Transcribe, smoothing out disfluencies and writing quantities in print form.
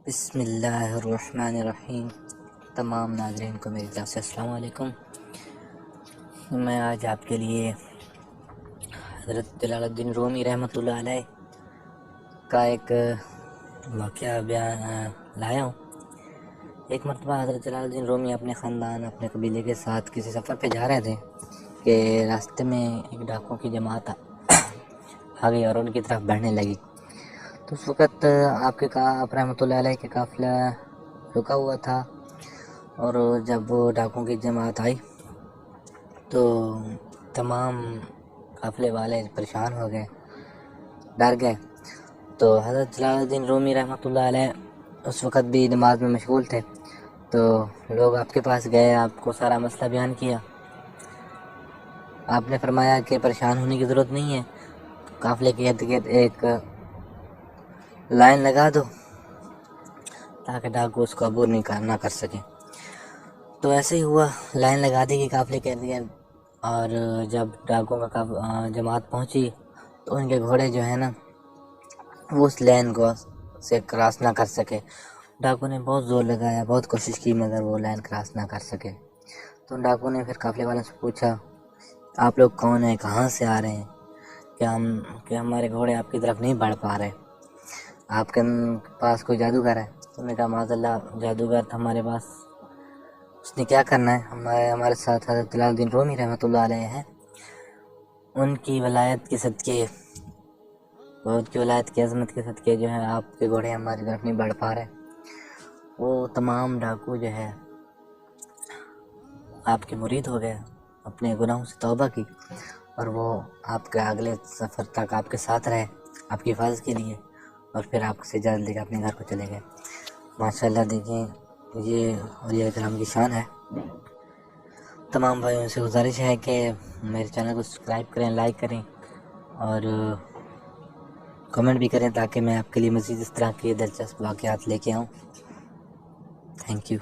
بسم اللہ الرحمن الرحیم۔ تمام ناظرین کو میری طرف سے السلام علیکم۔ میں آج آپ کے لیے حضرت جلال الدین رومی رحمۃ اللہ علیہ کا ایک واقعہ لایا ہوں۔ ایک مرتبہ حضرت جلال الدین رومی اپنے خاندان اپنے قبیلے کے ساتھ کسی سفر پہ جا رہے تھے کہ راستے میں ایک ڈاکوں کی جماعت آ گئی اور ان کی طرف بڑھنے لگی۔ تو اس وقت آپ رحمۃ اللہ علیہ کے قافلہ رکا ہوا تھا، اور جب وہ ڈاکوں کی جماعت آئی تو تمام قافلے والے پریشان ہو گئے، ڈر گئے۔ تو حضرت جلال الدین رومی رحمۃ اللہ علیہ اس وقت بھی نماز میں مشغول تھے، تو لوگ آپ کے پاس گئے، آپ کو سارا مسئلہ بیان کیا۔ آپ نے فرمایا کہ پریشان ہونے کی ضرورت نہیں ہے، قافلے کے ارد گرد ایک لائن لگا دو تاکہ ڈاکو اس کو عبور نہ کر سکے۔ تو ایسے ہی ہوا، لائن لگا دی گئی قافلے کے ارد گرد، اور جب ڈاکوں کا جماعت پہنچی تو ان کے گھوڑے جو ہے نا وہ اس لائن کو سے کراس نہ کر سکے۔ ڈاکو نے بہت زور لگایا، بہت کوشش کی، مگر وہ لائن کراس نہ کر سکے۔ تو ڈاکو نے پھر قافلے والوں سے پوچھا، آپ لوگ کون ہیں، کہاں سے آ رہے ہیں، کہ ہمارے گھوڑے آپ کی طرف نہیں بڑھ پا رہے، آپ کے پاس کوئی جادوگر ہے؟ تو نے کہا معاذ اللہ، جادوگر تھا ہمارے پاس، اس نے کیا کرنا ہے، ہمارے ساتھ حضرت جلال الدین رومی رحمۃ اللہ علیہ ہیں، ان کی ولایت کے صدقے، ان کی ولایت کی عظمت کے صدقے جو ہے آپ کے گھوڑے ہماری طرف نہیں بڑھ پا رہے۔ وہ تمام ڈاکو جو ہے آپ کے مرید ہو گئے، اپنے گناہوں سے توبہ کی، اور وہ آپ کے اگلے سفر تک آپ کے ساتھ رہے آپ کی حفاظت کے لیے، اور پھر آپ سے اجازت لے کے اپنے گھر کو چلے گئے۔ ماشاءاللہ، دیکھیں یہ اولیاء کرام کی شان ہے۔ تمام بھائیوں سے گزارش ہے کہ میرے چینل کو سبسکرائب کریں، لائک کریں اور کمنٹ بھی کریں، تاکہ میں آپ کے لیے مزید اس طرح کے دلچسپ واقعات لے کے آؤں۔ Thank you.